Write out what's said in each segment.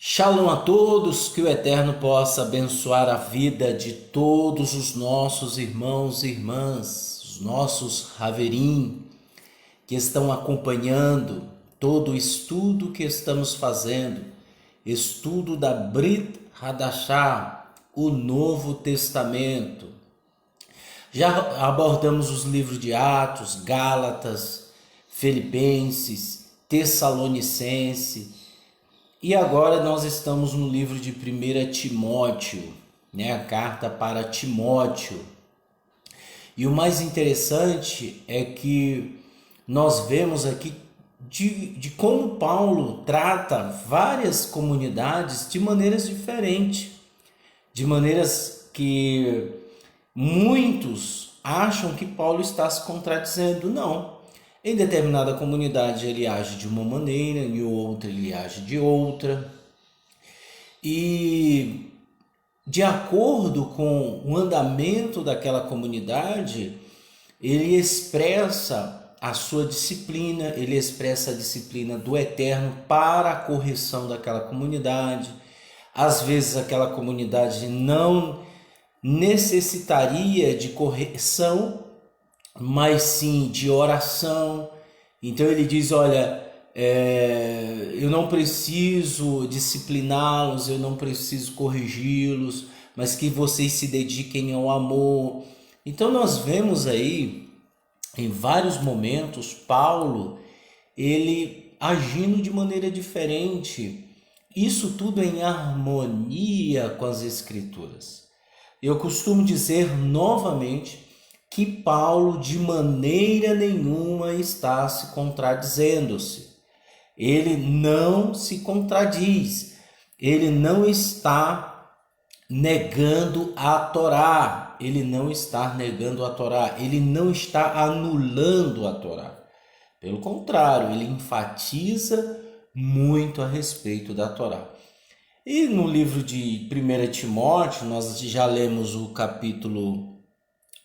Shalom a todos, que o Eterno possa abençoar a vida de todos os nossos irmãos e irmãs, os nossos Haverim, que estão acompanhando todo o estudo que estamos fazendo, estudo da Brit Hadashah, o Novo Testamento. Já abordamos os livros de Atos, Gálatas, Filipenses, Tessalonicense. E agora nós estamos no livro de 1 Timóteo, a carta para Timóteo. E o mais interessante é que nós vemos aqui de como Paulo trata várias comunidades de maneiras diferentes, de maneiras que muitos acham que Paulo está se contradizendo. Não. Em determinada comunidade ele age de uma maneira, em outra ele age de outra. E de acordo com o andamento daquela comunidade, ele expressa a sua disciplina, ele expressa a disciplina do Eterno para a correção daquela comunidade. Às vezes aquela comunidade não necessitaria de correção, mas sim de oração. Então ele diz, olha, eu não preciso discipliná-los, eu não preciso corrigi-los, mas que vocês se dediquem ao amor. Então nós vemos aí, em vários momentos, Paulo, ele agindo de maneira diferente. Isso tudo em harmonia com as Escrituras. Eu costumo dizer novamente que Paulo de maneira nenhuma está se contradizendo-se. Ele não se contradiz, ele não está negando a Torá, ele não está negando a Torá, ele não está anulando a Torá. Pelo contrário, ele enfatiza muito a respeito da Torá. E no livro de 1 Timóteo, nós já lemos o capítulo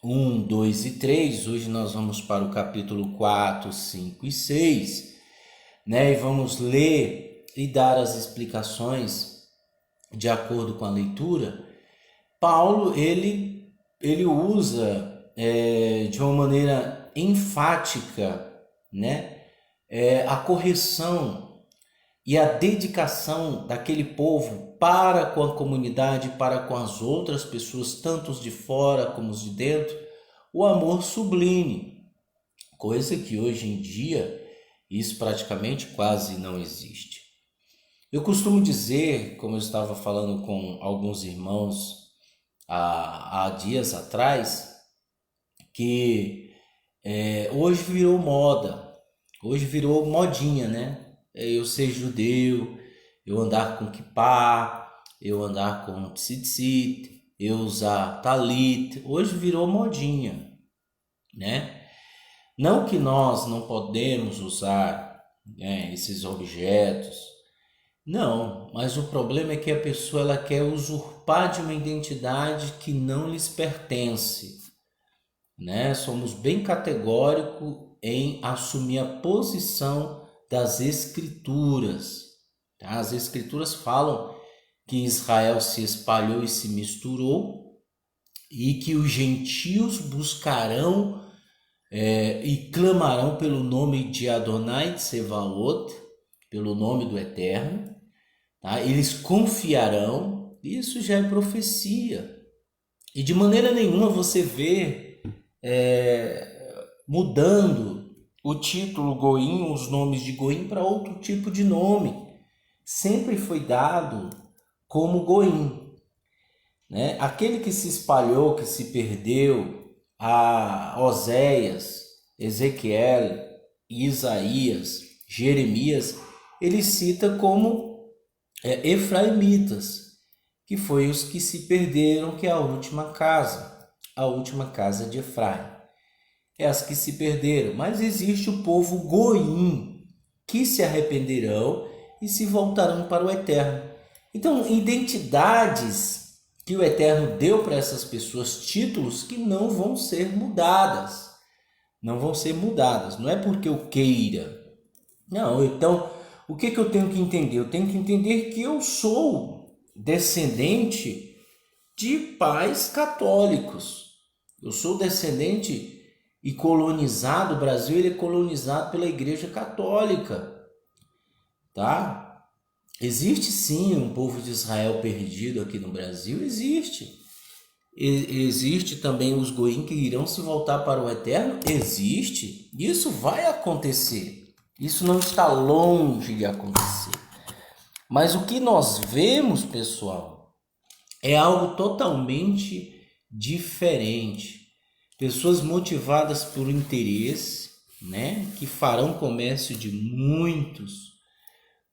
1, 2 e 3, hoje nós vamos para o capítulo 4, 5 e 6, e vamos ler e dar as explicações de acordo com a leitura. Paulo, ele usa de uma maneira enfática, a correção e a dedicação daquele povo para com a comunidade, para com as outras pessoas, tanto os de fora como os de dentro, o amor sublime, coisa que hoje em dia isso praticamente quase não existe. Eu costumo dizer, como eu estava falando com alguns irmãos há dias atrás, que hoje virou moda, hoje virou modinha, eu ser judeu, eu andar com kippá, eu andar com tzitzit, eu usar talit, hoje virou modinha, Não que nós não podemos usar esses objetos, não, mas o problema é que a pessoa ela quer usurpar de uma identidade que não lhes pertence, Somos bem categóricos em assumir a posição das Escrituras. As Escrituras falam que Israel se espalhou e se misturou e que os gentios buscarão e clamarão pelo nome de Adonai Tsevaot, pelo nome do Eterno. Eles confiarão, isso já é profecia. E de maneira nenhuma você vê mudando o título Goim, os nomes de Goim para outro tipo de nome. Sempre foi dado como Goim. Aquele que se espalhou, que se perdeu, a Oséias, Ezequiel, Isaías, Jeremias, ele cita como efraimitas, que foi os que se perderam, que é a última casa de Efraim. As que se perderam, mas existe o povo Goim, que se arrependerão e se voltarão para o Eterno. Então, identidades que o Eterno deu para essas pessoas, títulos que não vão ser mudadas. Não vão ser mudadas, não é porque eu queira. Não, então O que eu tenho que entender? Eu tenho que entender que eu sou descendente de pais católicos. Eu sou descendente e colonizado, o Brasil ele é colonizado pela Igreja Católica, tá? Existe sim um povo de Israel perdido aqui no Brasil, existe. Existe também os goim que irão se voltar para o eterno, existe. Isso vai acontecer. Isso não está longe de acontecer. Mas o que nós vemos, pessoal, é algo totalmente diferente. Pessoas motivadas por interesse, né, que farão comércio de muitos,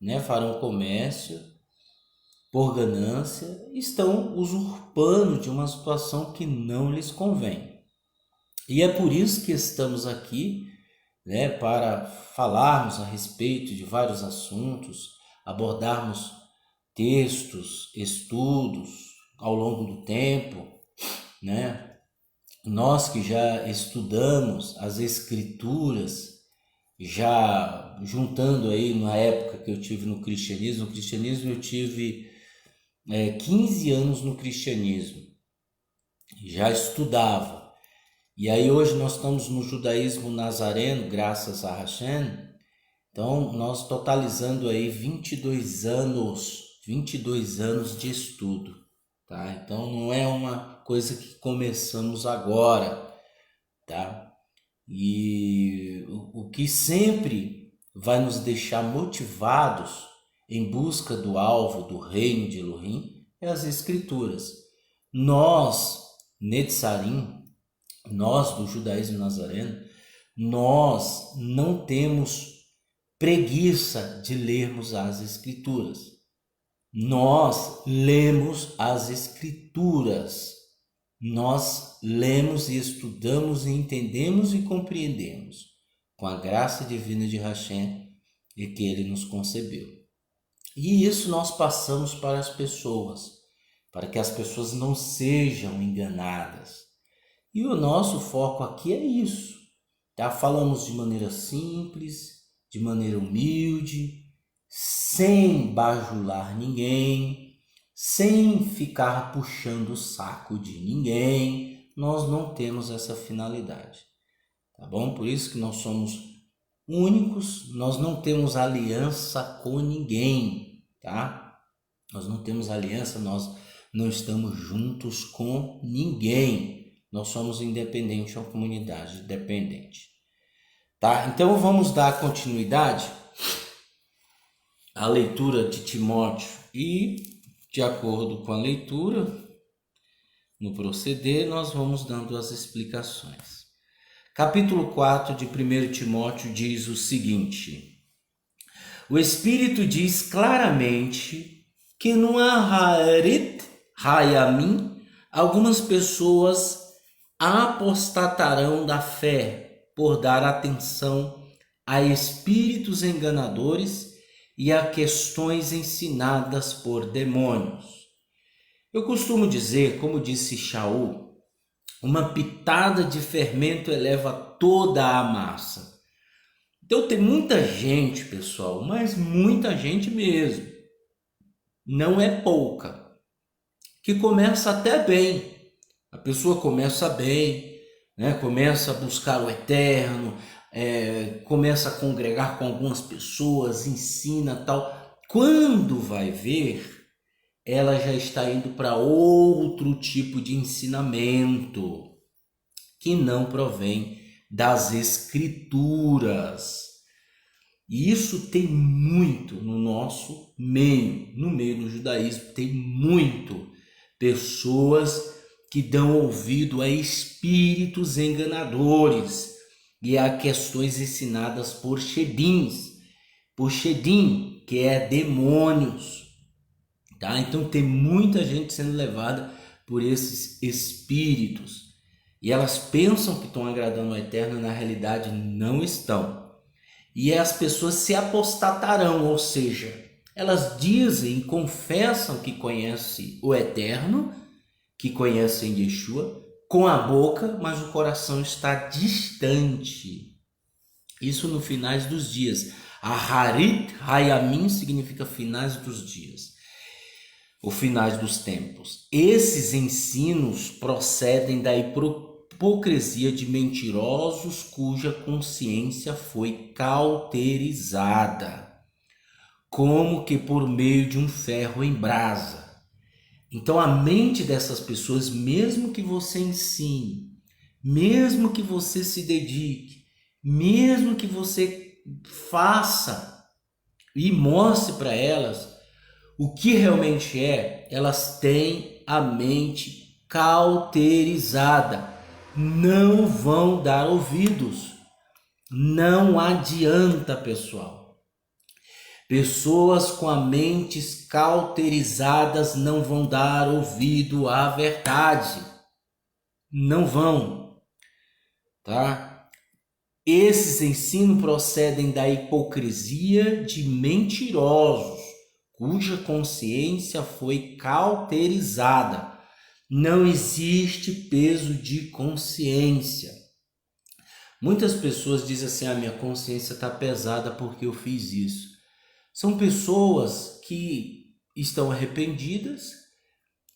né, farão comércio por ganância, estão usurpando de uma situação que não lhes convém. E é por isso que estamos aqui, né, para falarmos a respeito de vários assuntos, abordarmos textos, estudos ao longo do tempo, né? Nós que já estudamos as escrituras, já juntando aí na época que eu tive no cristianismo eu tive 15 anos no cristianismo, já estudava. E aí hoje nós estamos no judaísmo nazareno, graças a Hashem. Então nós totalizando aí 22 anos de estudo, tá? Então não é uma coisa que começamos agora, tá? E o que sempre vai nos deixar motivados em busca do alvo do reino de Elohim é as escrituras. Nós, Netzarim, nós do judaísmo nazareno, nós não temos preguiça de lermos as escrituras. Nós lemos as escrituras. Nós lemos e estudamos e entendemos e compreendemos com a graça divina de Hashem e que ele nos concebeu. E isso nós passamos para as pessoas, para que as pessoas não sejam enganadas. E o nosso foco aqui é isso, tá? Falamos de maneira simples, de maneira humilde, sem bajular ninguém, sem ficar puxando o saco de ninguém. Nós não temos essa finalidade, tá bom? Por isso que nós somos únicos, nós não temos aliança com ninguém, tá? Nós não temos aliança, nós não estamos juntos com ninguém. Nós somos independentes, uma comunidade dependente, tá? Então vamos dar continuidade à leitura de Timóteo e, de acordo com a leitura, no proceder, nós vamos dando as explicações. Capítulo 4 de 1 Timóteo diz o seguinte: o Espírito diz claramente que no Aharit Hayamim algumas pessoas apostatarão da fé por dar atenção a espíritos enganadores e a questões ensinadas por demônios. Eu costumo dizer, como disse Shaul, uma pitada de fermento eleva toda a massa. Então tem muita gente, pessoal, mas muita gente mesmo, não é pouca, que começa até bem. A pessoa começa bem, né? Começa a buscar o eterno, começa a congregar com algumas pessoas, ensina tal. Quando vai ver, ela já está indo para outro tipo de ensinamento que não provém das escrituras. E isso tem muito no nosso meio, no meio do judaísmo, tem muito pessoas que dão ouvido a espíritos enganadores e a questões ensinadas por Shedim, que é demônios, tá? Então tem muita gente sendo levada por esses espíritos e elas pensam que estão agradando ao Eterno, na realidade não estão. E as pessoas se apostatarão, ou seja, elas dizem, confessam que conhecem o Eterno, que conhecem Yeshua com a boca, mas o coração está distante. Isso no finais dos dias. Aharit Hayamim significa finais dos dias, ou finais dos tempos. Esses ensinos procedem da hipocrisia de mentirosos cuja consciência foi cauterizada, como que por meio de um ferro em brasa. Então a mente dessas pessoas, mesmo que você ensine, mesmo que você se dedique, mesmo que você faça e mostre para elas o que realmente é, elas têm a mente cauterizada, não vão dar ouvidos. Não adianta, pessoal. Pessoas com a mentes cauterizadas não vão dar ouvido à verdade. Não vão, tá? Esses ensinos procedem da hipocrisia de mentirosos, cuja consciência foi cauterizada. Não existe peso de consciência. Muitas pessoas dizem assim: a minha consciência está pesada porque eu fiz isso. São pessoas que estão arrependidas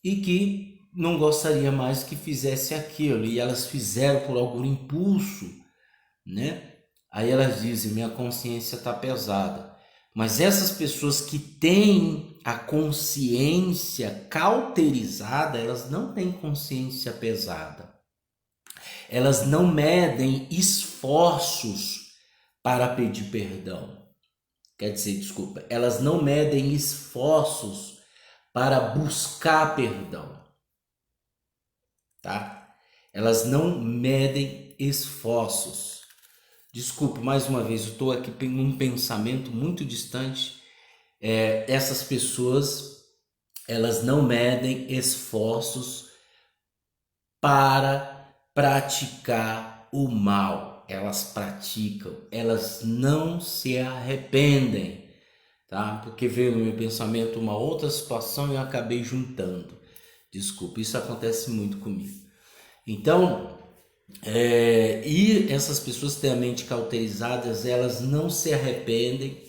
e que não gostaria mais que fizesse aquilo, e elas fizeram por algum impulso, né? Aí elas dizem: minha consciência está pesada. Mas essas pessoas que têm a consciência cauterizada, elas não têm consciência pesada. Elas não medem esforços para pedir perdão. Quer dizer, desculpa, elas não medem esforços para buscar perdão, tá? Elas não medem esforços. Desculpe, mais uma vez, eu estou aqui num pensamento muito distante. Essas pessoas, elas não medem esforços para praticar o mal. Elas praticam, elas não se arrependem, tá? Porque veio no meu pensamento uma outra situação e eu acabei juntando. Desculpa, isso acontece muito comigo. Então, e essas pessoas que têm a mente cauterizadas, elas não se arrependem.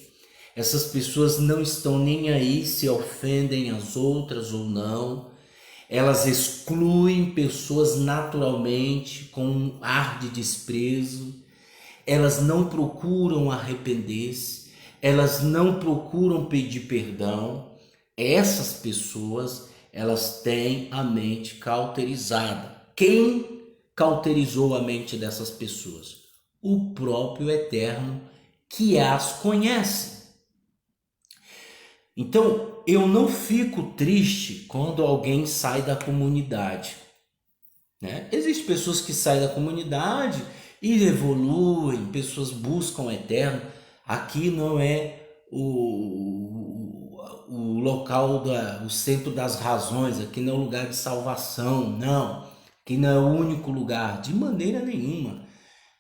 Essas pessoas não estão nem aí se ofendem as outras ou não. Elas excluem pessoas naturalmente com um ar de desprezo. Elas não procuram arrepender-se. Elas não procuram pedir perdão. Essas pessoas, elas têm a mente cauterizada. Quem cauterizou a mente dessas pessoas? O próprio Eterno, que as conhece. Então, eu não fico triste quando alguém sai da comunidade, né? Existem pessoas que saem da comunidade e evoluem, pessoas buscam o Eterno. Aqui não é o local, o centro das razões, aqui não é o lugar de salvação, não. Aqui não é o único lugar, de maneira nenhuma,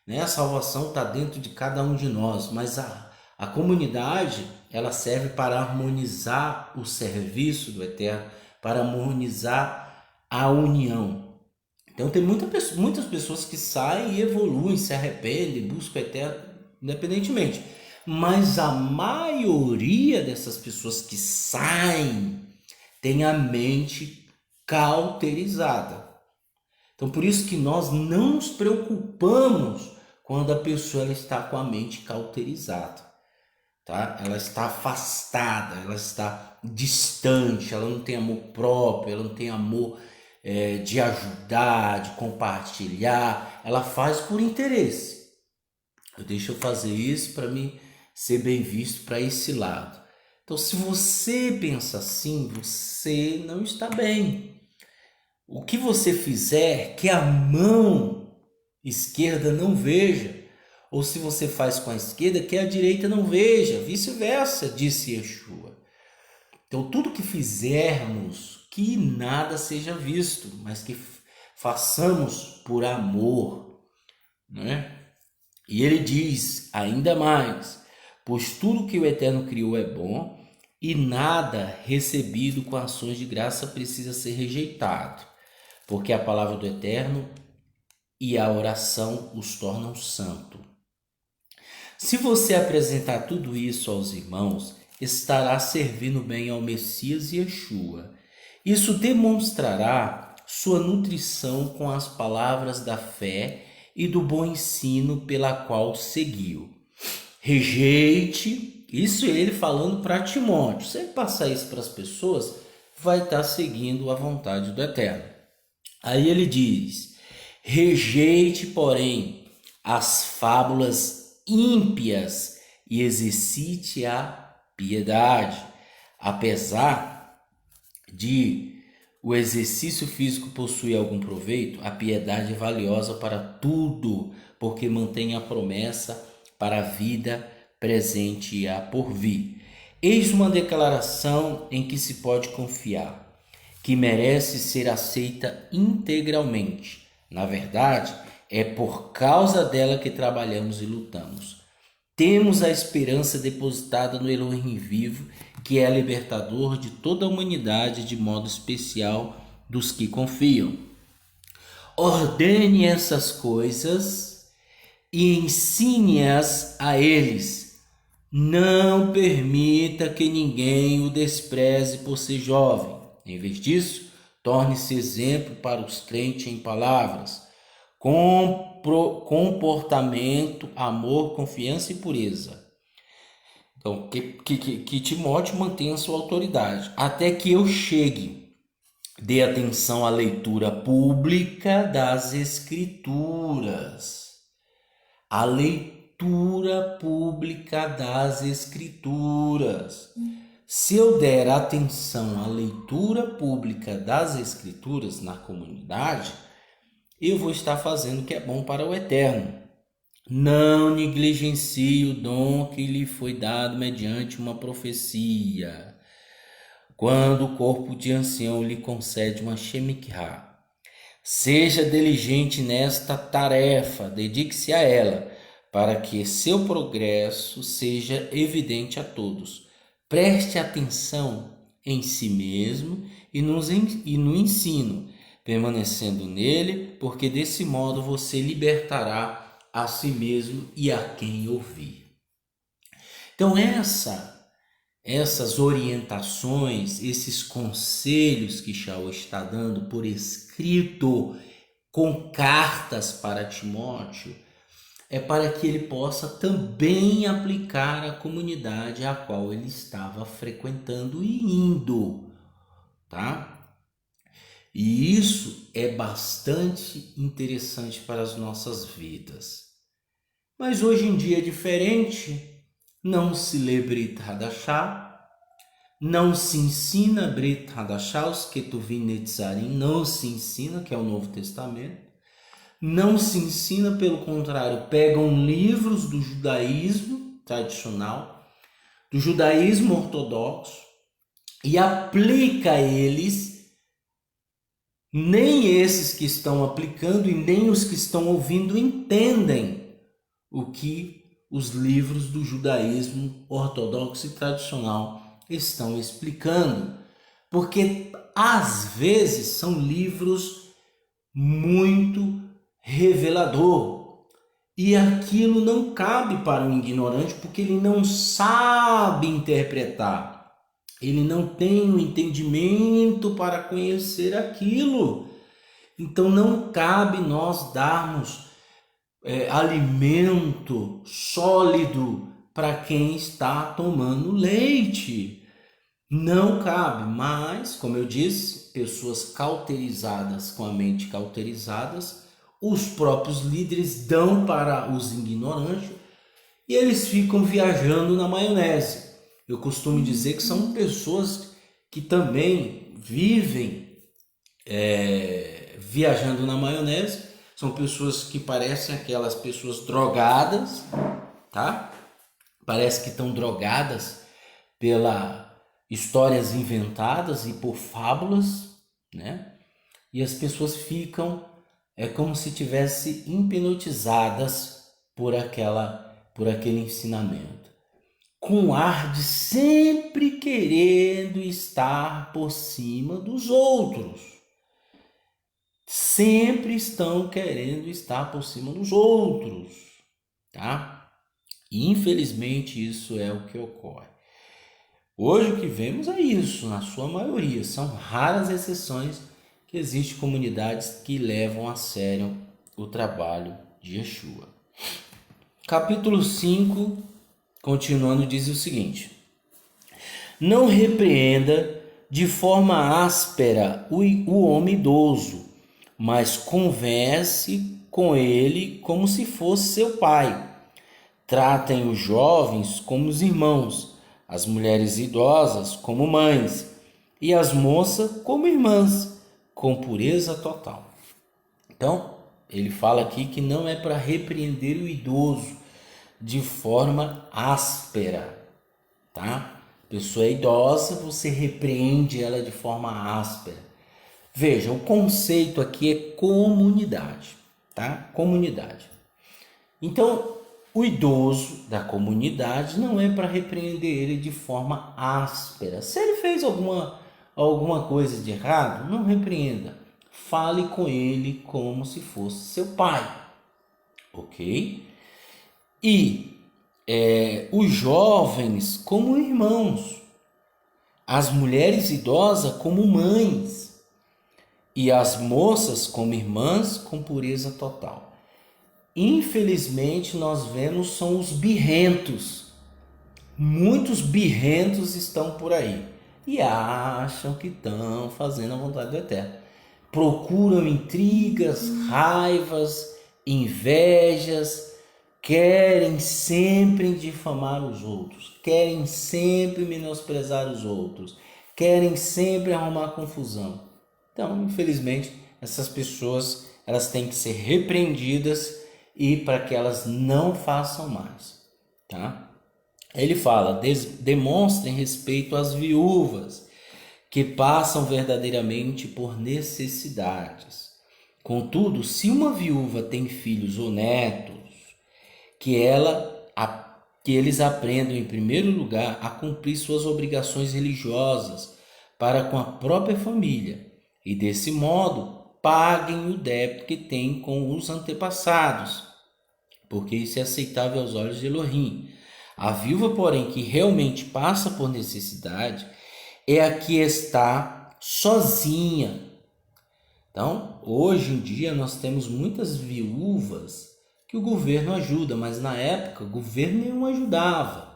né? A salvação está dentro de cada um de nós, mas a comunidade, ela serve para harmonizar o serviço do Eterno, para harmonizar a união. Então tem muitas pessoas que saem e evoluem, se arrependem, buscam o Eterno, independentemente. Mas a maioria dessas pessoas que saem tem a mente cauterizada. Então por isso que nós não nos preocupamos quando a pessoa ela está com a mente cauterizada. Tá? Ela está afastada, ela está distante, ela não tem amor próprio, ela não tem amor de ajudar, de compartilhar, ela faz por interesse. Deixa eu fazer isso para mim ser bem visto para esse lado. Então, se você pensa assim, você não está bem. O que você fizer, que a mão esquerda não veja, ou se você faz com a esquerda, que a direita não veja, vice-versa, disse Yeshua. Então, tudo que fizermos, que nada seja visto, mas que façamos por amor, né? E ele diz ainda mais: pois tudo que o Eterno criou é bom, e nada recebido com ações de graça precisa ser rejeitado, porque a palavra do Eterno e a oração os tornam santo. Se você apresentar tudo isso aos irmãos, estará servindo bem ao Messias e Yeshua. Isso demonstrará sua nutrição com as palavras da fé e do bom ensino pela qual seguiu. Rejeite, isso ele falando para Timóteo. Se ele passar isso para as pessoas, vai estar seguindo a vontade do Eterno. Aí ele diz: rejeite, porém, as fábulas ímpias e exercite a piedade. Apesar de o exercício físico possuir algum proveito, a piedade é valiosa para tudo, porque mantém a promessa para a vida presente e a por vir. Eis uma declaração em que se pode confiar, que merece ser aceita integralmente. Na verdade, é por causa dela que trabalhamos e lutamos. Temos a esperança depositada no Elohim vivo, que é libertador de toda a humanidade, de modo especial dos que confiam. Ordene essas coisas e ensine-as a eles. Não permita que ninguém o despreze por ser jovem. Em vez disso, torne-se exemplo para os crentes em palavras, comportamento, amor, confiança e pureza. Então, que Timóteo mantenha sua autoridade. Até que eu chegue, dê atenção à leitura pública das Escrituras. A leitura pública das Escrituras. Se eu der atenção à leitura pública das Escrituras na comunidade, eu vou estar fazendo o que é bom para o Eterno. Não negligencie o dom que lhe foi dado mediante uma profecia. Quando o corpo de ancião lhe concede uma Shemikha, seja diligente nesta tarefa, dedique-se a ela, para que seu progresso seja evidente a todos. Preste atenção em si mesmo e no ensino, permanecendo nele, porque desse modo você libertará a si mesmo e a quem ouvir. Então essas orientações, esses conselhos que Shaul está dando por escrito, com cartas para Timóteo, é para que ele possa também aplicar à comunidade a qual ele estava frequentando e indo, tá? E isso é bastante interessante para as nossas vidas. Mas hoje em dia é diferente. Não se lê Brit Hadashah, não se ensina Brit Hadashah, os Ketuvim Netzarim, não se ensina, que é o Novo Testamento. Não se ensina, pelo contrário, pegam livros do judaísmo tradicional, do judaísmo ortodoxo, e aplica eles. Nem esses que estão aplicando e nem os que estão ouvindo entendem o que os livros do judaísmo ortodoxo e tradicional estão explicando, porque às vezes são livros muito revelador e aquilo não cabe para um ignorante, porque ele não sabe interpretar. Ele não tem o entendimento para conhecer aquilo. Então não cabe nós darmos alimento sólido para quem está tomando leite. Não cabe, mas, como eu disse, pessoas cauterizadas, com a mente cauterizadas, os próprios líderes dão para os ignorantes e eles ficam viajando na maionese. Eu costumo dizer que são pessoas que também vivem viajando na maionese. São pessoas que parecem aquelas pessoas drogadas, tá? Parece que estão drogadas pelas histórias inventadas e por fábulas, né? E as pessoas ficam como se tivessem hipnotizadas por aquele ensinamento, com ar de sempre querendo estar por cima dos outros. Sempre estão querendo estar por cima dos outros, tá? E infelizmente isso é o que ocorre. Hoje o que vemos é isso, na sua maioria. São raras exceções que existem comunidades que levam a sério o trabalho de Yeshua. Capítulo 5, continuando, diz o seguinte: não repreenda de forma áspera o homem idoso, mas converse com ele como se fosse seu pai. Tratem os jovens como os irmãos, as mulheres idosas como mães e as moças como irmãs, com pureza total. Então, ele fala aqui que não é para repreender o idoso de forma áspera, tá? Pessoa idosa, você repreende ela de forma áspera. Veja, o conceito aqui é comunidade, tá? Comunidade. Então, o idoso da comunidade não é para repreender ele de forma áspera. Se ele fez alguma coisa de errado, não repreenda. Fale com ele como se fosse seu pai, ok? E os jovens como irmãos, as mulheres idosas como mães e as moças como irmãs com pureza total. Infelizmente nós vemos são os birrentos. Muitos birrentos estão por aí e acham que estão fazendo a vontade do Eterno. Procuram intrigas, raivas, invejas, querem sempre difamar os outros, querem sempre menosprezar os outros, querem sempre arrumar confusão. Então, infelizmente, essas pessoas elas têm que ser repreendidas e para que elas não façam mais, tá? Ele fala: demonstrem respeito às viúvas que passam verdadeiramente por necessidades. Contudo, se uma viúva tem filhos ou netos, que eles aprendam em primeiro lugar a cumprir suas obrigações religiosas para com a própria família e desse modo paguem o débito que têm com os antepassados, porque isso é aceitável aos olhos de Elohim. A viúva, porém, que realmente passa por necessidade é a que está sozinha. Então, hoje em dia nós temos muitas viúvas que o governo ajuda, mas na época o governo nenhum ajudava.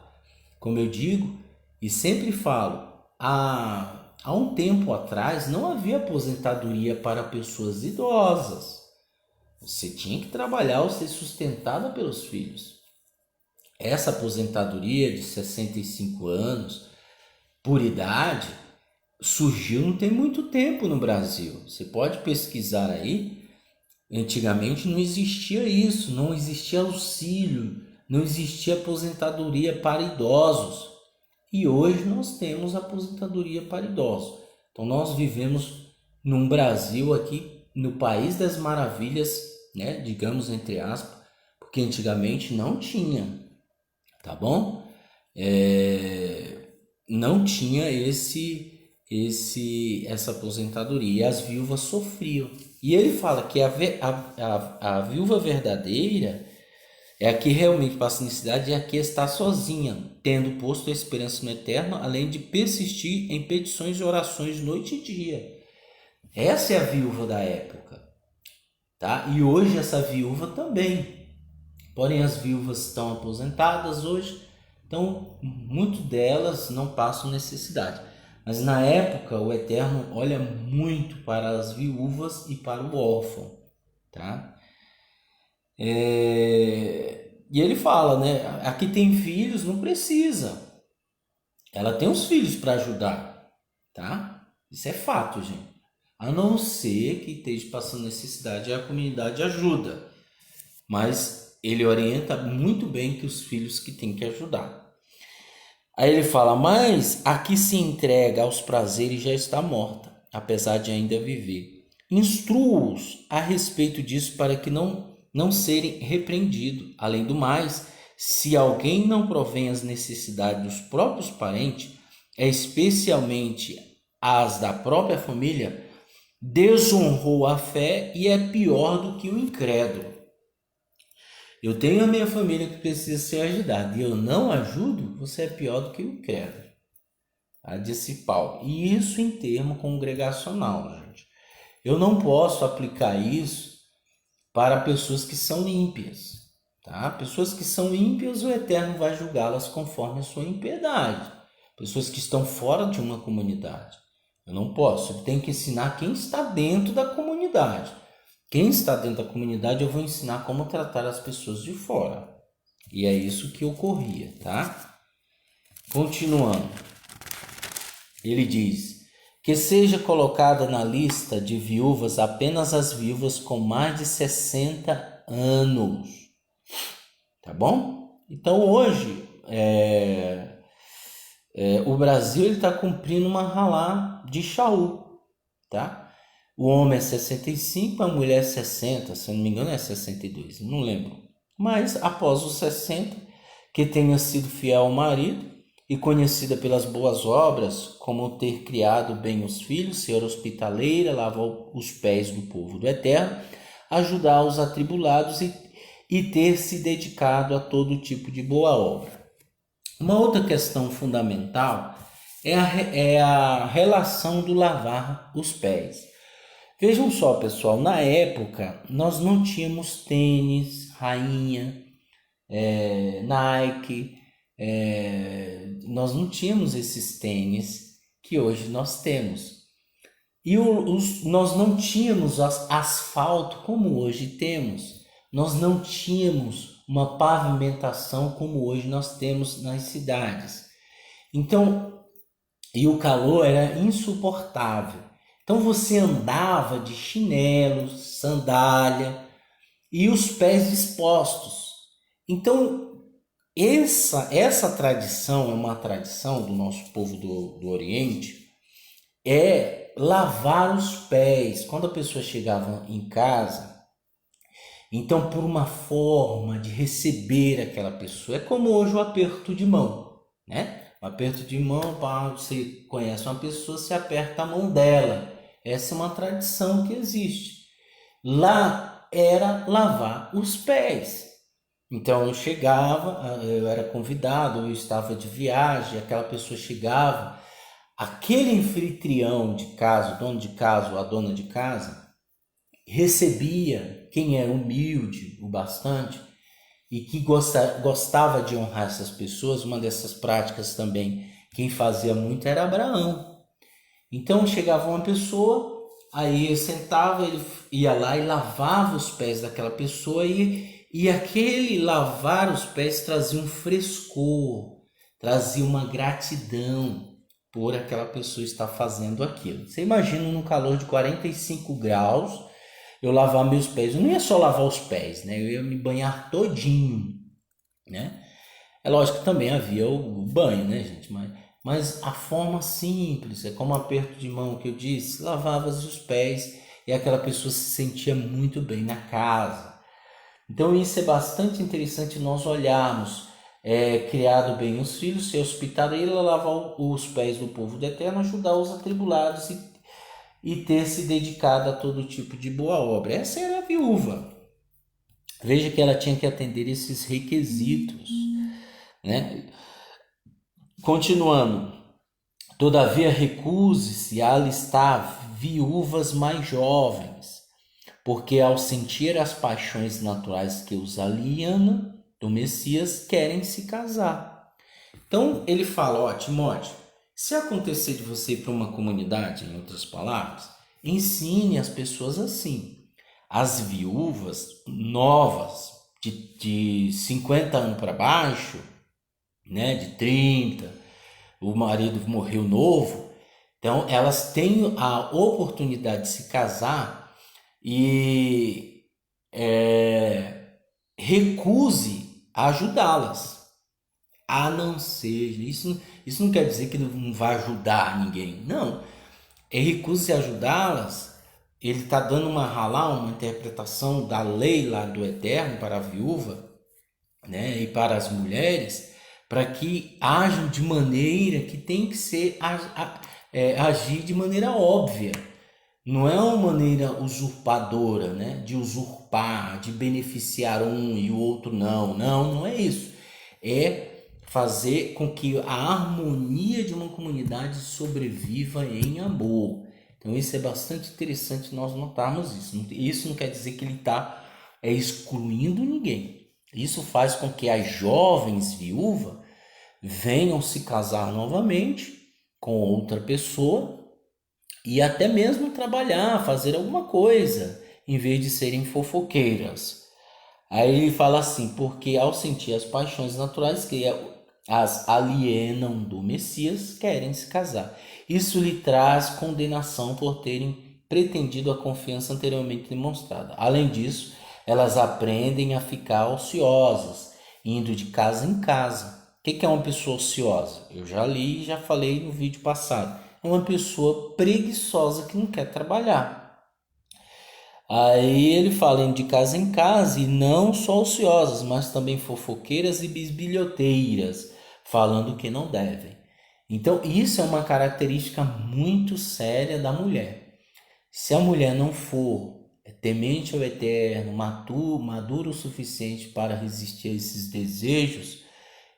Como eu digo e sempre falo, há um tempo atrás não havia aposentadoria para pessoas idosas. Você tinha que trabalhar ou ser sustentada pelos filhos. Essa aposentadoria de 65 anos, por idade, surgiu não tem muito tempo no Brasil. Você pode pesquisar aí. Antigamente não existia isso, não existia auxílio, não existia aposentadoria para idosos. E hoje nós temos aposentadoria para idosos. Então nós vivemos num Brasil aqui, no país das maravilhas, né? Digamos entre aspas, porque antigamente não tinha, tá bom? Não tinha essa aposentadoria e as viúvas sofriam. E ele fala que a viúva verdadeira é a que realmente passa necessidade e a que está sozinha, tendo posto a esperança no Eterno, além de persistir em petições e orações noite e dia. Essa é a viúva da época, tá? E hoje essa viúva também. Porém, as viúvas estão aposentadas hoje, então muitas delas não passam necessidade. Mas na época o Eterno olha muito para as viúvas e para o órfão, tá? E ele fala, né? A que tem filhos não precisa. Ela tem os filhos para ajudar, tá? Isso é fato, gente. A não ser que esteja passando necessidade, a comunidade ajuda. Mas ele orienta muito bem que os filhos que têm que ajudar. Aí ele fala, mas a que se entrega aos prazeres já está morta, apesar de ainda viver. Instrua-os a respeito disso para que não serem repreendidos. Além do mais, se alguém não provém as necessidades dos próprios parentes, especialmente as da própria família, desonrou a fé e é pior do que o incrédulo. Eu tenho a minha família que precisa ser ajudada e eu não ajudo, você é pior do que o credo. Disse Paulo. E isso em termo congregacional, gente. Eu não posso aplicar isso para pessoas que são ímpias. Tá? Pessoas que são ímpias, o Eterno vai julgá-las conforme a sua impiedade. Pessoas que estão fora de uma comunidade. Eu não posso. Eu tenho que ensinar quem está dentro da comunidade. Quem está dentro da comunidade, eu vou ensinar como tratar as pessoas de fora. E é isso que ocorria, tá? Continuando. Ele diz: que seja colocada na lista de viúvas apenas as viúvas com mais de 60 anos. Tá bom? Então hoje o Brasil está cumprindo uma halá de Shaul, tá? O homem é 65, a mulher é 60, se eu não me engano é 62, não lembro. Mas após os 60, que tenha sido fiel ao marido e conhecida pelas boas obras, como ter criado bem os filhos, ser hospitaleira, lavar os pés do povo do Eterno, ajudar os atribulados e ter se dedicado a todo tipo de boa obra. Uma outra questão fundamental é a relação do lavar os pés. Vejam só, pessoal, na época nós não tínhamos tênis, rainha, Nike, nós não tínhamos esses tênis que hoje nós temos. E nós não tínhamos asfalto como hoje temos. Nós não tínhamos uma pavimentação como hoje nós temos nas cidades. Então, e o calor era insuportável. Então você andava de chinelo, sandália e os pés expostos. Então essa tradição é uma tradição do nosso povo do Oriente, é lavar os pés. Quando a pessoa chegava em casa, então por uma forma de receber aquela pessoa, é como hoje o aperto de mão, né? O aperto de mão, você conhece uma pessoa, você aperta a mão dela. Essa é uma tradição que existe. Lá era lavar os pés. Então eu chegava, eu era convidado, eu estava de viagem, aquela pessoa chegava, aquele anfitrião de casa, o dono de casa ou a dona de casa, recebia quem era humilde o bastante e que gostava de honrar essas pessoas. Uma dessas práticas também, quem fazia muito era Abraão. Então chegava uma pessoa, aí eu sentava, ele ia lá e lavava os pés daquela pessoa e aquele lavar os pés trazia um frescor, trazia uma gratidão por aquela pessoa estar fazendo aquilo. Você imagina no calor de 45 graus, eu lavar meus pés. Eu não ia só lavar os pés, né? Eu ia me banhar todinho, né? É lógico que também havia o banho, né, gente? Mas a forma simples, é como um aperto de mão que eu disse, lavava os pés e aquela pessoa se sentia muito bem na casa. Então isso é bastante interessante nós olharmos. Criado bem os filhos, ser hospitaleiro, lavar os pés do povo do Eterno, ajudar os atribulados e ter se dedicado a todo tipo de boa obra. Essa era a viúva. Veja que ela tinha que atender esses requisitos, né? Continuando. Todavia recuse-se a alistar viúvas mais jovens, porque ao sentir as paixões naturais que os alienam do Messias, querem se casar. Então ele fala, ó, Timóteo, se acontecer de você ir para uma comunidade, em outras palavras, ensine as pessoas assim. As viúvas novas, de 50 anos para baixo, né, de 30, o marido morreu novo, então elas têm a oportunidade de se casar e recuse a ajudá-las, a não ser, isso não quer dizer que não vai ajudar ninguém, não, recuse a ajudá-las. Ele está dando uma interpretação da lei lá do Eterno para a viúva, né, e para as mulheres, para que ajam de maneira que tem que ser agir de maneira óbvia. Não é uma maneira usurpadora, né? De usurpar, de beneficiar um e o outro não. Não, não é isso. É fazer com que a harmonia de uma comunidade sobreviva em amor. Então isso é bastante interessante nós notarmos isso. Isso não quer dizer que ele está excluindo ninguém. Isso faz com que as jovens viúvas venham se casar novamente com outra pessoa e até mesmo trabalhar, fazer alguma coisa, em vez de serem fofoqueiras. Aí ele fala assim, porque ao sentir as paixões naturais que as alienam do Messias, querem se casar. Isso lhe traz condenação por terem pretendido a confiança anteriormente demonstrada. Além disso, elas aprendem a ficar ociosas, indo de casa em casa. O que é uma pessoa ociosa? Eu já li e já falei no vídeo passado. É uma pessoa preguiçosa que não quer trabalhar. Aí ele fala indo de casa em casa e não só ociosas, mas também fofoqueiras e bisbilhoteiras, falando que não devem. Então, isso é uma característica muito séria da mulher. Se a mulher não for temente ao eterno, madura o suficiente para resistir a esses desejos,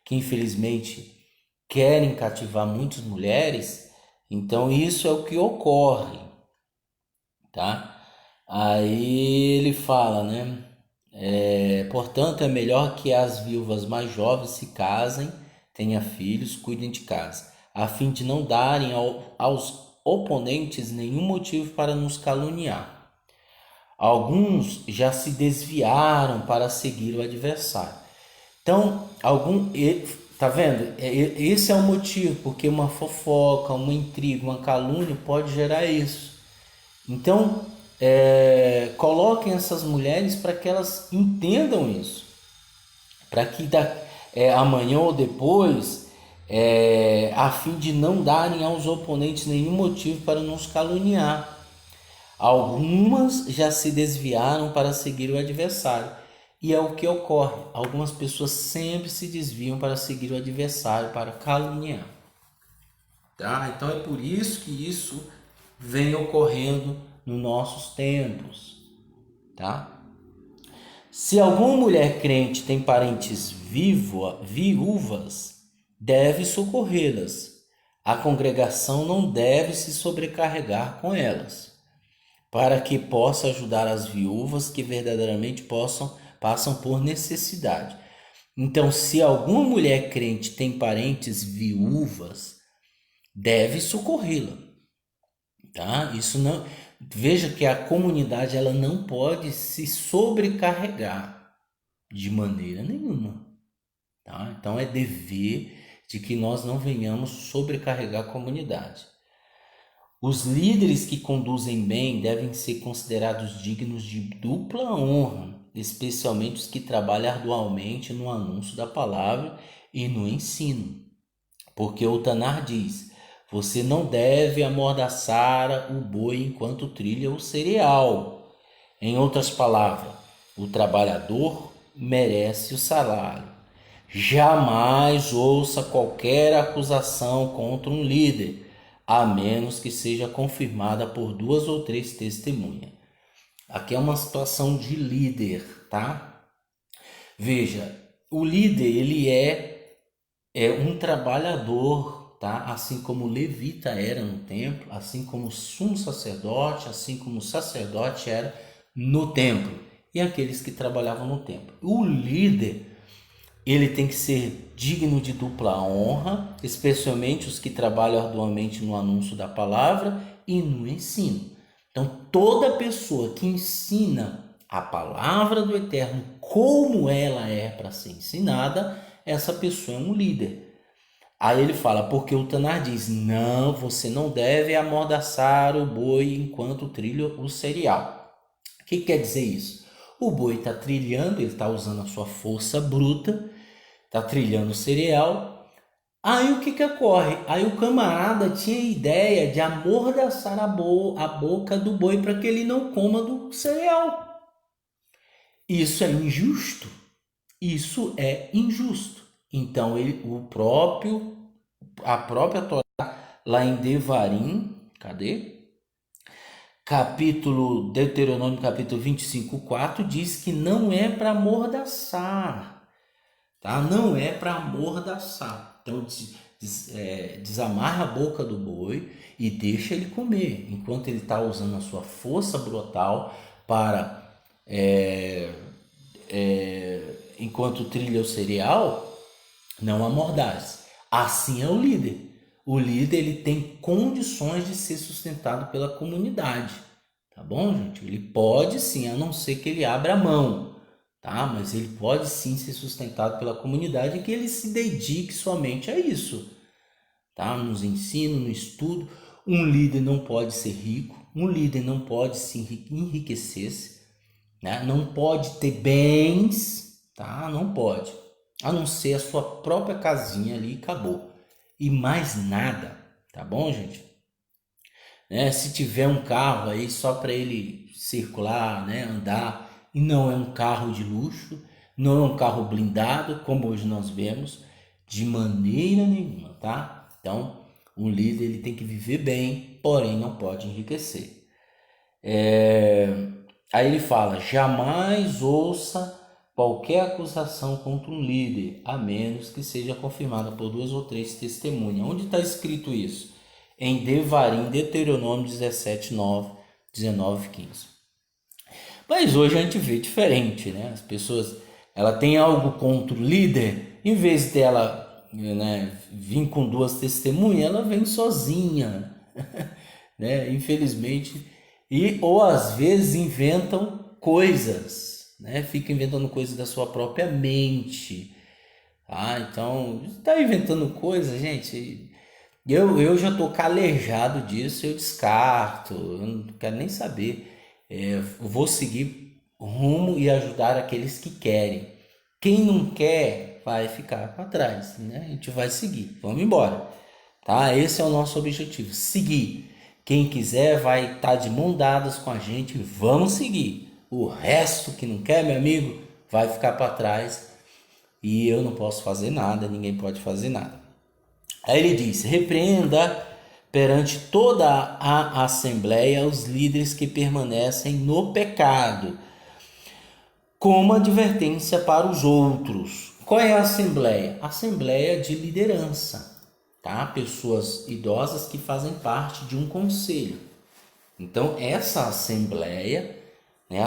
que infelizmente querem cativar muitas mulheres, então isso é o que ocorre, tá? Aí ele fala, né? Portanto, é melhor que as viúvas mais jovens se casem, tenham filhos, cuidem de casa, a fim de não darem aos oponentes nenhum motivo para nos caluniar. Alguns já se desviaram para seguir o adversário. Então, tá vendo? Esse é o motivo, porque uma fofoca, uma intriga, uma calúnia pode gerar isso. Então, coloquem essas mulheres para que elas entendam isso, para que amanhã ou depois, a fim de não darem aos oponentes nenhum motivo para nos caluniar. Algumas já se desviaram para seguir o adversário. E é o que ocorre. Algumas pessoas sempre se desviam para seguir o adversário, para caluniar. Tá? Então é por isso que isso vem ocorrendo nos nossos tempos. Tá? Se alguma mulher crente tem parentes viúvas, deve socorrê-las. A congregação não deve se sobrecarregar com elas, para que possa ajudar as viúvas que verdadeiramente passam por necessidade. Então, se alguma mulher crente tem parentes viúvas, deve socorrê-la, tá? Isso não, veja que a comunidade ela não pode se sobrecarregar de maneira nenhuma, tá? Então é dever de que nós não venhamos sobrecarregar a comunidade. Os líderes que conduzem bem devem ser considerados dignos de dupla honra, especialmente os que trabalham arduamente no anúncio da palavra e no ensino. Porque o Tanar diz: você não deve amordaçar o boi enquanto trilha o cereal. Em outras palavras, o trabalhador merece o salário. Jamais ouça qualquer acusação contra um líder, a menos que seja confirmada por 2 ou 3 testemunhas. Aqui é uma situação de líder, tá? Veja, o líder ele é um trabalhador, tá? Assim como o levita era no templo, assim como o sumo sacerdote, assim como o sacerdote era no templo e aqueles que trabalhavam no templo. O líder ele tem que ser digno de dupla honra, especialmente os que trabalham arduamente no anúncio da palavra e no ensino. Então, toda pessoa que ensina a palavra do Eterno como ela é para ser ensinada, essa pessoa é um líder. Aí ele fala, porque o Tanar diz, não, você não deve amordaçar o boi enquanto trilha o cereal. O que quer dizer isso? O boi está trilhando, ele está usando a sua força bruta, está trilhando o cereal. Aí o que ocorre? Aí o camarada tinha a ideia de amordaçar a boca do boi para que ele não coma do cereal. Isso é injusto. Isso é injusto. Então a própria Torá lá em Devarim, cadê? Deuteronômio capítulo 25:4 diz que não é para amordaçar, tá? Não é para amordaçar. Então desamarra a boca do boi e deixa ele comer, enquanto ele está usando a sua força brutal para enquanto trilha o cereal, não amordace. Assim é o líder. O líder ele tem condições de ser sustentado pela comunidade, tá bom, gente? Ele pode sim, a não ser que ele abra a mão, tá? Mas ele pode sim ser sustentado pela comunidade e que ele se dedique somente a isso, tá? Nos ensino, no estudo. Um líder não pode ser rico, um líder não pode se enriquecer, né? Não pode ter bens, tá? Não pode, a não ser a sua própria casinha ali e acabou. E mais nada, tá bom, gente? Né? Se tiver um carro aí só para ele circular, né, andar, e não é um carro de luxo, não é um carro blindado, como hoje nós vemos, de maneira nenhuma, tá? Então, um líder ele tem que viver bem, porém não pode enriquecer. Aí ele fala: jamais ouça qualquer acusação contra um líder, a menos que seja confirmada por 2 ou 3 testemunhas. Onde está escrito isso? Em Devarim, Deuteronômio 17, 9, 19, 15. Mas hoje a gente vê diferente, né? As pessoas, ela tem algo contra o líder, em vez dela, né, vir com 2 testemunhas, ela vem sozinha, né? Infelizmente, ou às vezes inventam coisas, né? Fica inventando coisas da sua própria mente. Então, está inventando coisas, gente. Eu já tô calejado disso, eu descarto, eu não quero nem saber. Eu vou seguir rumo e ajudar aqueles que querem. Quem não quer vai ficar para trás, né? A gente vai seguir, vamos embora, tá? Esse é o nosso objetivo, seguir. Quem quiser vai estar de mão dadas com a gente, vamos seguir. O resto que não quer, meu amigo, vai ficar para trás e eu não posso fazer nada, ninguém pode fazer nada. Aí ele diz: repreenda perante toda a assembleia os líderes que permanecem no pecado, como advertência para os outros. Qual é a assembleia? Assembleia de liderança, tá? Pessoas idosas que fazem parte de um conselho. Então, essa assembleia, né,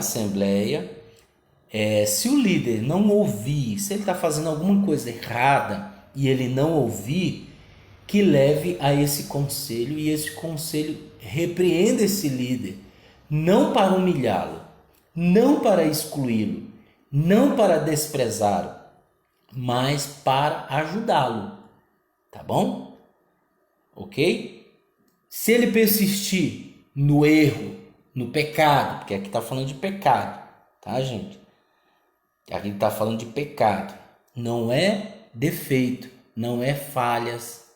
se o líder não ouvir, se ele está fazendo alguma coisa errada e ele não ouvir, que leve a esse conselho e esse conselho repreenda esse líder, não para humilhá-lo, não para excluí-lo, não para desprezá-lo, mas para ajudá-lo, tá bom? Ok? Se ele persistir no erro, no pecado, porque aqui está falando de pecado, tá, gente? Aqui está falando de pecado, não é defeito, não é falhas,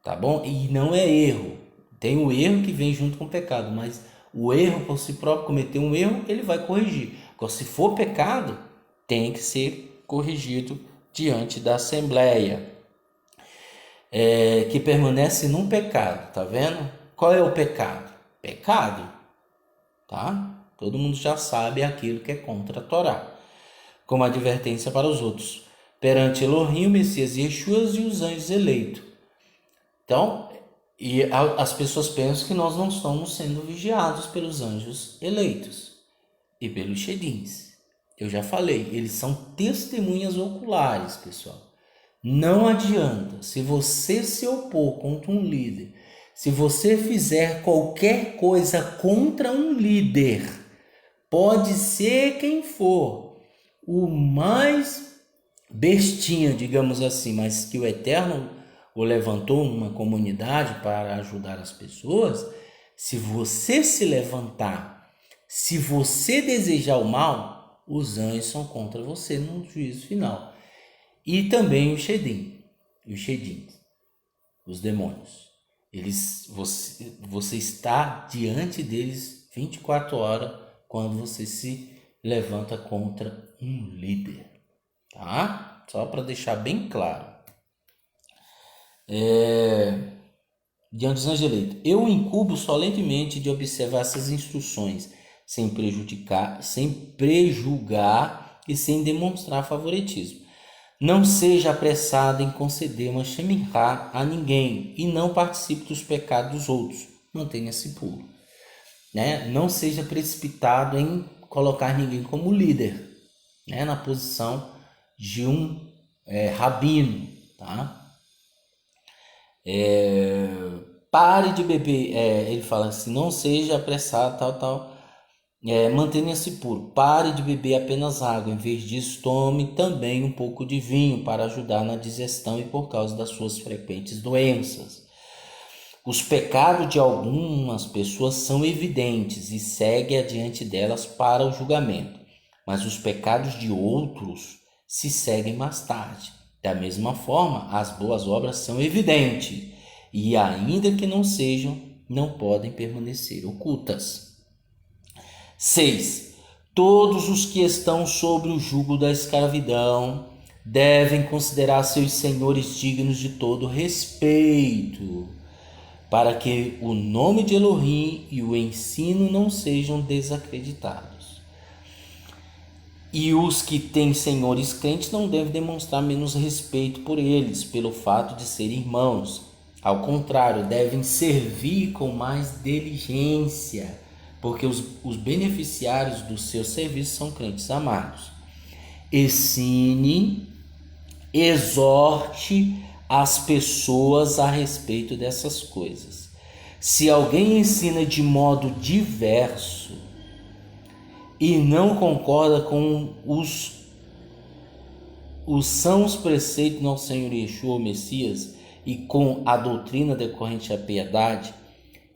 tá bom? E não é erro. Tem o erro que vem junto com o pecado, mas o erro por si próprio, cometer um erro, ele vai corrigir. Agora, se for pecado, tem que ser corrigido diante da assembleia. Que permanece num pecado, tá vendo? Qual é o pecado? Pecado, tá? Todo mundo já sabe aquilo que é contra a Torá. Como advertência para os outros. Perante Elohim, o Messias Yeshua e os anjos eleitos. Então, as pessoas pensam que nós não estamos sendo vigiados pelos anjos eleitos e pelos shedins. Eu já falei, eles são testemunhas oculares, pessoal. Não adianta, se você se opor contra um líder, se você fizer qualquer coisa contra um líder, pode ser quem for, o mais bestinha, digamos assim, mas que o Eterno o levantou numa comunidade para ajudar as pessoas. Se você se levantar, se você desejar o mal, os anjos são contra você no juízo final. E também os shedins, os demônios. Você está diante deles 24 horas quando você se levanta contra um líder, tá? Só para deixar bem claro. diante dos anjos eleitos. Eu o incumbo solenemente de observar essas instruções, sem prejudicar, sem prejulgar e sem demonstrar favoritismo. Não seja apressado em conceder uma shemirá a ninguém e não participe dos pecados dos outros. Mantenha-se puro. Né? Não seja precipitado em colocar ninguém como líder, né? Na posição de um rabino. Tá? Pare de beber. Ele fala assim, não seja apressado, tal. Mantenha-se puro. Pare de beber apenas água. Em vez disso, tome também um pouco de vinho para ajudar na digestão e por causa das suas frequentes doenças. Os pecados de algumas pessoas são evidentes e segue adiante delas para o julgamento, mas os pecados de outros se seguem mais tarde. Da mesma forma, as boas obras são evidentes e, ainda que não sejam, não podem permanecer ocultas. 6. Todos os que estão sob o jugo da escravidão devem considerar seus senhores dignos de todo respeito, para que o nome de Elohim e o ensino não sejam desacreditados. E os que têm senhores crentes não devem demonstrar menos respeito por eles, pelo fato de serem irmãos. Ao contrário, devem servir com mais diligência, porque os beneficiários do seu serviço são crentes amados. Ensine, exorte as pessoas a respeito dessas coisas. Se alguém ensina de modo diverso e não concorda com os sãos preceitos do nosso Senhor Yeshua, o Messias, e com a doutrina decorrente da piedade,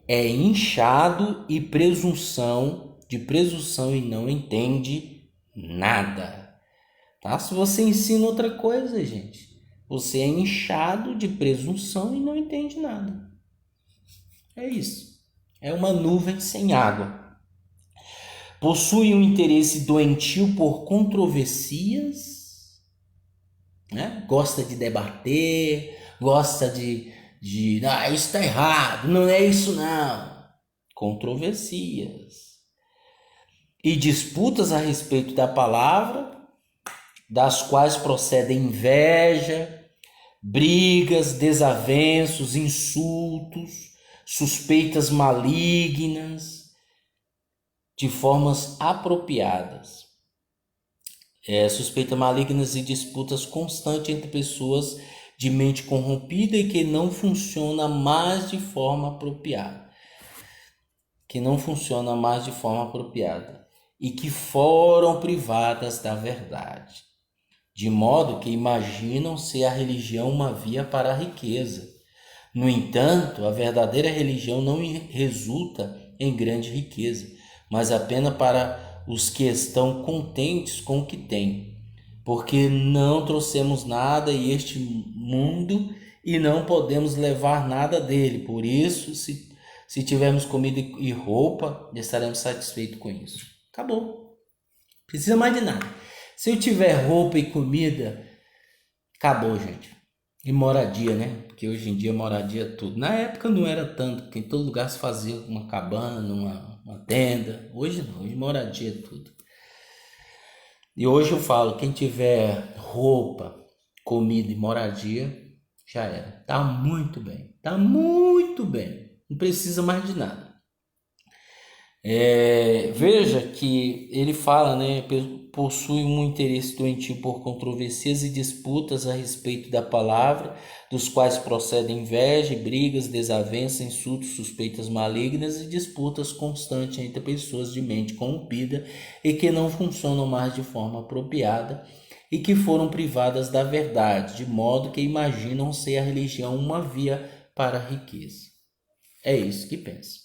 é inchado e presunção e não entende nada. Tá? Se você ensina outra coisa, gente, você é inchado de presunção e não entende nada. É isso. É uma nuvem sem água. Possui um interesse doentio por controversias, né? Gosta de debater, gosta de isso está errado, não é isso não. Controversias. E disputas a respeito da palavra, das quais procedem inveja, brigas, desavenços, insultos, suspeitas malignas, de formas apropriadas. Suspeitas malignas e disputas constantes entre pessoas de mente corrompida e que não funciona mais de forma apropriada. E que foram privadas da verdade, de modo que imaginam ser a religião uma via para a riqueza. No entanto, a verdadeira religião não resulta em grande riqueza, mas apenas para os que estão contentes com o que têm, porque não trouxemos nada a este mundo e não podemos levar nada dele. Por isso, se tivermos comida e roupa, estaremos satisfeitos com isso. Acabou. Precisa mais de nada. Se eu tiver roupa e comida, acabou, gente. E moradia, né? Porque hoje em dia moradia é tudo. Na época não era tanto, porque em todo lugar se fazia uma cabana, uma tenda. Hoje não, hoje moradia é tudo. E hoje eu falo, quem tiver roupa, comida e moradia, já era. Tá muito bem. Tá muito bem. Não precisa mais de nada. Veja que ele fala, né? Possui um interesse doentio por controversias e disputas a respeito da palavra, dos quais procedem inveja, brigas, desavenças, insultos, suspeitas malignas e disputas constantes entre pessoas de mente corrompida e que não funcionam mais de forma apropriada e que foram privadas da verdade, de modo que imaginam ser a religião uma via para a riqueza. É isso que pensa.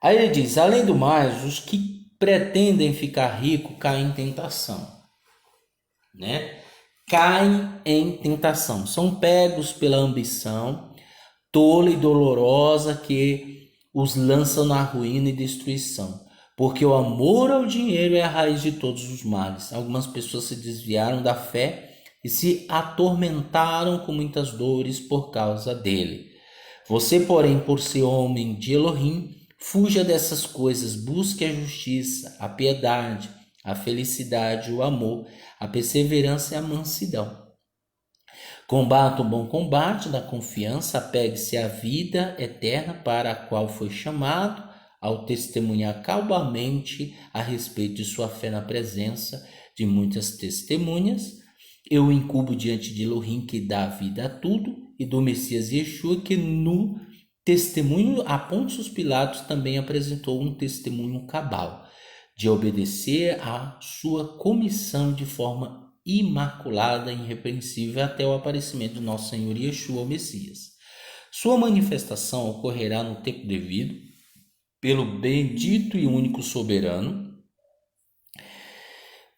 Aí ele diz, além do mais, os que pretendem ficar ricos caem em tentação, né? Caem em tentação, são pegos pela ambição tola e dolorosa que os lança na ruína e destruição, porque o amor ao dinheiro é a raiz de todos os males. Algumas pessoas se desviaram da fé e se atormentaram com muitas dores por causa dele. Você, porém, por ser homem de Elohim, fuja dessas coisas, busque a justiça, a piedade, a felicidade, o amor, a perseverança e a mansidão. Combata o bom combate da confiança, apegue-se à vida eterna para a qual foi chamado, ao testemunhar cabalmente a respeito de sua fé na presença de muitas testemunhas. Eu incubo diante de Elohim, que dá vida a tudo, e do Messias Yeshua, que no testemunho a Pôncio Pilatos também apresentou um testemunho cabal, de obedecer à sua comissão de forma imaculada e irrepreensível até o aparecimento do nosso Senhor Yeshua, o Messias. Sua manifestação ocorrerá no tempo devido, pelo bendito e único soberano,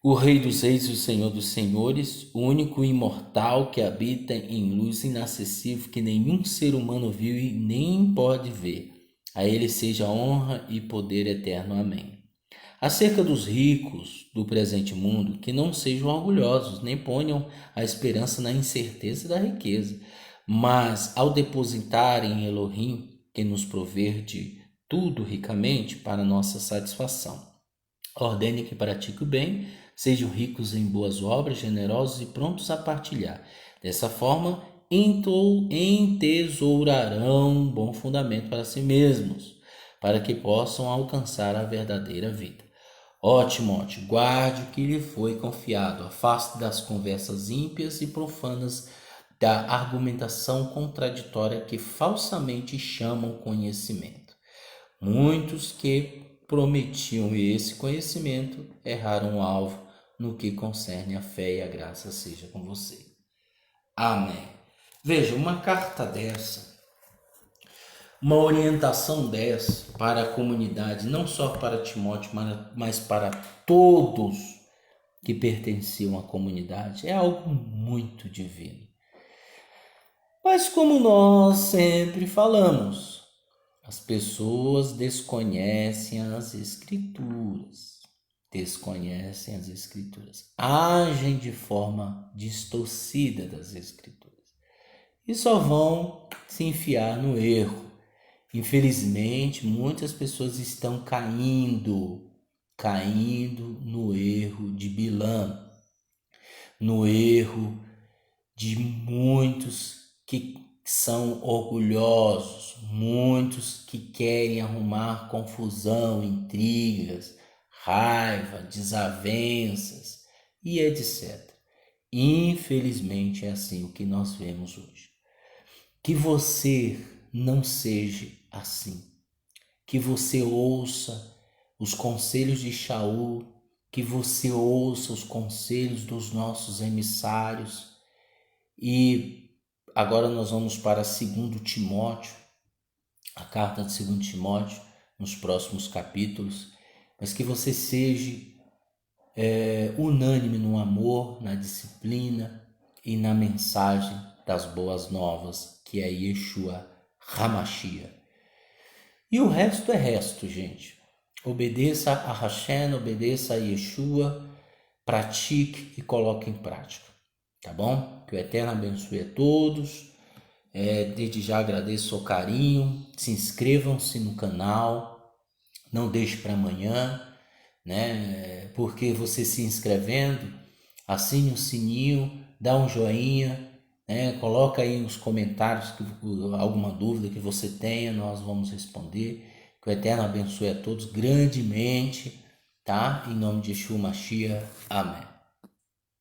o Rei dos Reis e o Senhor dos Senhores, o único imortal que habita em luz inacessível que nenhum ser humano viu e nem pode ver. A ele seja honra e poder eterno. Amém. Acerca dos ricos do presente mundo, que não sejam orgulhosos, nem ponham a esperança na incerteza da riqueza, mas ao depositarem em Elohim, que nos provê de tudo ricamente para nossa satisfação. Ordene que pratique o bem, sejam ricos em boas obras, generosos e prontos a partilhar. Dessa forma, entesourarão um bom fundamento para si mesmos, para que possam alcançar a verdadeira vida. Ó Timóteo, guarde o que lhe foi confiado, afaste das conversas ímpias e profanas, da argumentação contraditória que falsamente chamam conhecimento. Muitos que prometiam esse conhecimento erraram o alvo no que concerne a fé, e a graça seja com você. Amém. Veja, uma carta dessa, uma orientação dessa para a comunidade, não só para Timóteo, mas para todos que pertenciam à comunidade, é algo muito divino. Mas como nós sempre falamos, as pessoas desconhecem as Escrituras, agem de forma distorcida das Escrituras e só vão se enfiar no erro. Infelizmente, muitas pessoas estão caindo no erro de Bilã, no erro de muitos que são orgulhosos, muitos que querem arrumar confusão, intrigas, raiva, desavenças e etc. Infelizmente é assim o que nós vemos hoje. Que você não seja assim, que você ouça os conselhos de Shaul, que você ouça os conselhos dos nossos emissários. E agora nós vamos para 2 Timóteo, a carta de 2 Timóteo, nos próximos capítulos, mas que você seja unânime no amor, na disciplina e na mensagem das boas novas, que é Yeshua HaMashiach. E o resto é resto, gente. Obedeça a Hashem, obedeça a Yeshua, pratique e coloque em prática, tá bom? Que o Eterno abençoe a todos. Desde já agradeço o carinho. Se inscrevam-se no canal, não deixe para amanhã, né? Porque você se inscrevendo, assine o sininho, dá um joinha, né? Coloca aí nos comentários alguma dúvida que você tenha, nós vamos responder. Que o Eterno abençoe a todos grandemente, tá? Em nome de Yeshua Mashiach. Amém.